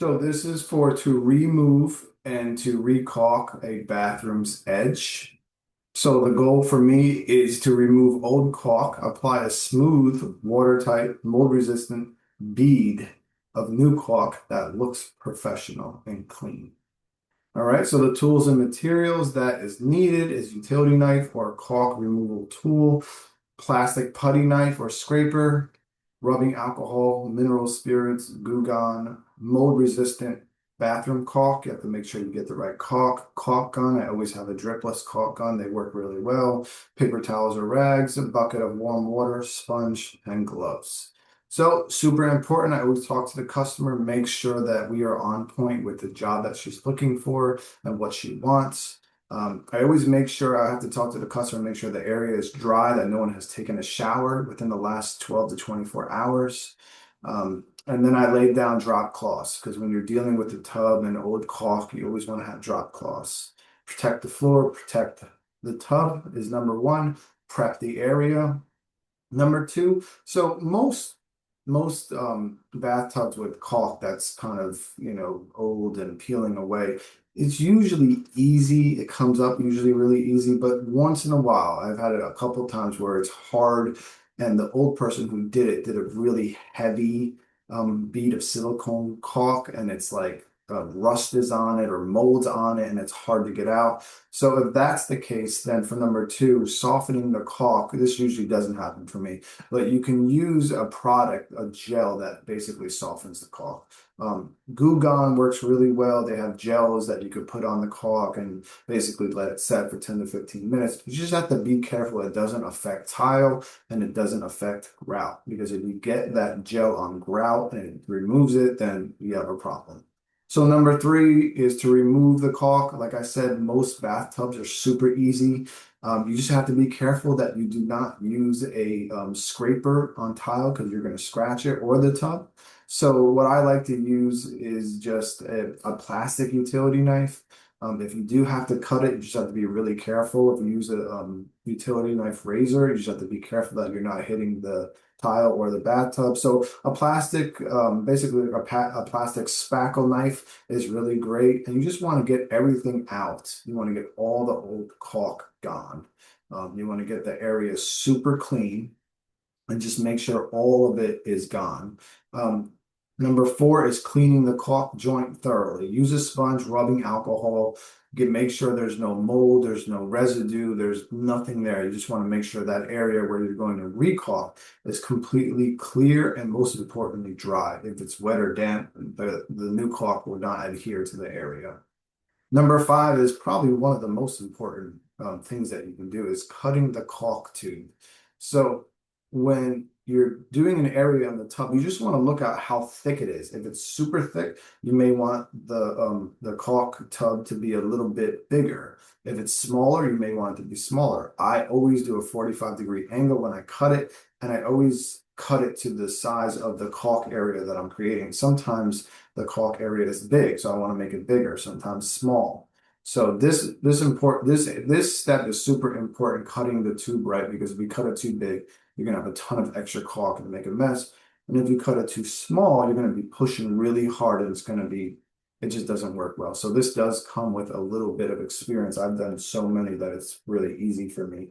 So this is for to remove and to recaulk a bathroom's edge. So the goal for me is to remove old caulk, apply a smooth, watertight, mold-resistant bead of new caulk that looks professional and clean. All right, so the tools and materials that is needed is utility knife or caulk removal tool, plastic putty knife or scraper, rubbing alcohol, mineral spirits, Goo Gone, mold resistant bathroom caulk. You have to make sure you get the right caulk gun. I always have a dripless caulk gun. They work really well. Paper towels or rags, a bucket of warm water, sponge, and gloves. So super important. I always talk to the customer, make sure that we are on point with the job that she's looking for and what she wants. I always make sure I have to talk to the customer, make sure the area is dry, that no one has taken a shower within the last 12 to 24 hours. And then I laid down drop cloths because when you're dealing with the tub and old caulk, you always want to have drop cloths. Protect the floor, protect the tub is number one. Prep the area. Number two, so most bathtubs with caulk that's kind of, old and peeling away, it's usually easy. It comes up usually really easy, but once in a while, I've had it a couple times where it's hard, and the old person who did it did a really heavy bead of silicone caulk, and it's like rust is on it or molds on it, and it's hard to get out. So if that's the case, then for number two, softening the caulk, this usually doesn't happen for me, but you can use a product, a gel that basically softens the caulk. Goo Gone works really well. They have gels that you could put on the caulk and basically let it set for 10 to 15 minutes. You just have to be careful it doesn't affect tile and it doesn't affect grout, because if you get that gel on grout and it removes it, then you have a problem. So number three is to remove the caulk. Like I said, most bathtubs are super easy. You just have to be careful that you do not use a scraper on tile because you're going to scratch it or the tub. So what I like to use is just a plastic utility knife. If you do have to cut it, you just have to be really careful. If you use a utility knife razor, you just have to be careful that you're not hitting the tile or the bathtub. So a plastic, basically a plastic spackle knife is really great. And you just want to get everything out. You want to get all the old caulk gone. You want to get the area super clean and just make sure all of it is gone. Number four is cleaning the caulk joint thoroughly. Use a sponge, rubbing alcohol. Make sure there's no mold, there's no residue, there's nothing there. You just want to make sure that area where you're going to recaulk is completely clear and most importantly dry. If it's wet or damp, the new caulk will not adhere to the area. Number five is probably one of the most important things that you can do is cutting the caulk tube. So when you're doing an area on the tub, you just want to look at how thick it is. If it's super thick, you may want the caulk tub to be a little bit bigger. If it's smaller, you may want it to be smaller. I always do a 45-degree angle when I cut it, and I always cut it to the size of the caulk area that I'm creating. Sometimes the caulk area is big, so I want to make it bigger, sometimes small. So this step is super important, cutting the tube right, because if we cut it too big, you're gonna have a ton of extra caulk and make a mess. And if you cut it too small, you're gonna be pushing really hard and it just doesn't work well. So this does come with a little bit of experience. I've done so many that it's really easy for me.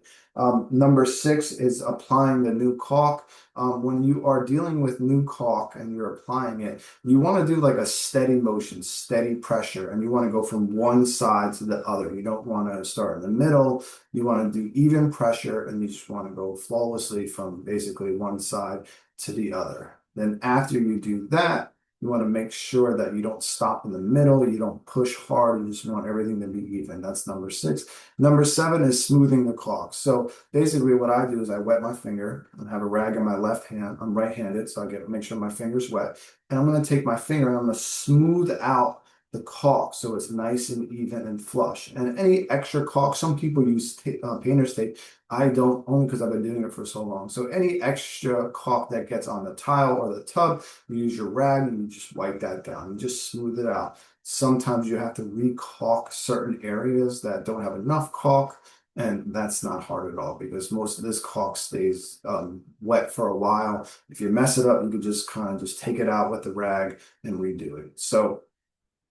Number six is applying the new caulk. When you are dealing with new caulk and you're applying it, you want to do like a steady motion, steady pressure, and you want to go from one side to the other. You don't want to start in the middle. You want to do even pressure, and you just want to go flawlessly from basically one side to the other. Then after you do that, you want to make sure that you don't stop in the middle, you don't push hard, you just want everything to be even. That's number six. Number seven is smoothing the caulk. So basically what I do is I wet my finger and have a rag in my left hand. I'm right-handed, so make sure my finger's wet. And I'm going to take my finger and I'm going to smooth out the caulk so it's nice and even and flush. And any extra caulk, some people use painter's tape. I don't, only because I've been doing it for so long. So any extra caulk that gets on the tile or the tub, you use your rag and you just wipe that down. You just smooth it out. Sometimes you have to re-caulk certain areas that don't have enough caulk, And that's not hard at all because most of this caulk stays wet for a while. If you mess it up, you can just kind of just take it out with the rag and redo it. So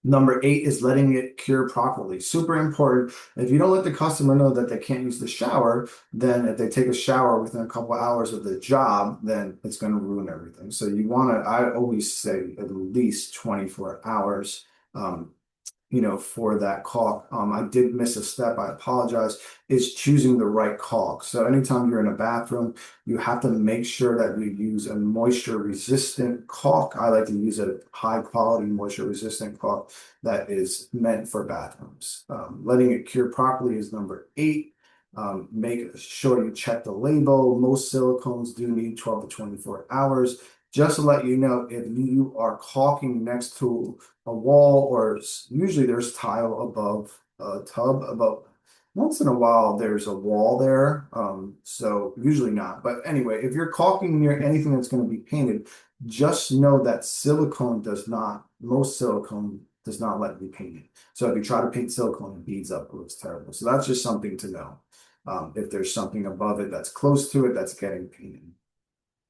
number 8 is letting it cure properly. Super important. If you don't let the customer know that they can't use the shower, then if they take a shower within a couple of hours of the job, then it's going to ruin everything. So you want to, I always say at least 24 hours. For that caulk. I did miss a step, I apologize, is choosing the right caulk. So anytime you're in a bathroom, you have to make sure that you use a moisture resistant caulk. I like to use a high quality moisture resistant caulk that is meant for bathrooms. Letting it cure properly is number 8. Make sure you check the label. Most silicones do need 12 to 24 hours. Just to let you know, if you are caulking next to a wall, or usually there's tile above a tub, about once in a while there's a wall there, so usually not. But anyway, if you're caulking near anything that's going to be painted, just know that most silicone does not let it be painted. So if you try to paint silicone, it beads up, it looks terrible. So that's just something to know. If there's something above it that's close to it that's getting painted.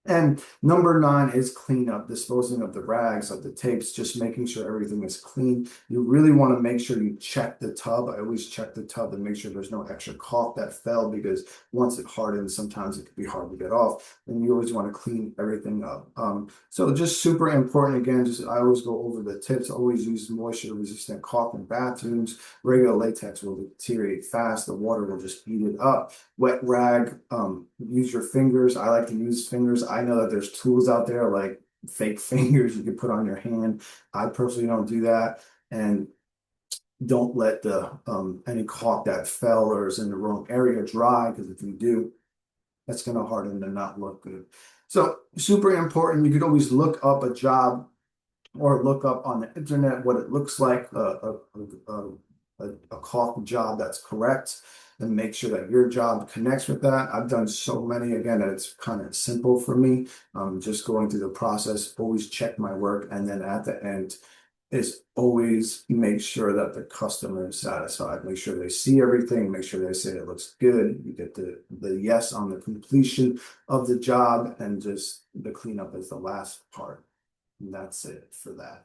And number 9 is cleanup, disposing of the rags, of the tapes, just making sure everything is clean. You really want to make sure you check the tub. I always check the tub and make sure there's no extra caulk that fell, because once it hardens, sometimes it can be hard to get off. And you always want to clean everything up. So just super important. Again, I always go over the tips. Always use moisture resistant caulk in bathrooms. Regular latex will deteriorate fast. The water will just eat it up. Wet rag, use your fingers. I like to use fingers. I know that there's tools out there like fake fingers you can put on your hand. I personally don't do that. And don't let the any caulk that fell or is in the wrong area dry, because if you do, that's going to harden and not look good. So super important. You could always look up a job or look up on the internet what it looks like, a caulk job that's correct, and make sure that your job connects with that. I've done so many, again, that it's kind of simple for me. Just going through the process, always check my work, and then at the end is always make sure that the customer is satisfied. Make sure they see everything, make sure they say it looks good. You get the yes on the completion of the job, and just the cleanup is the last part. And that's it for that.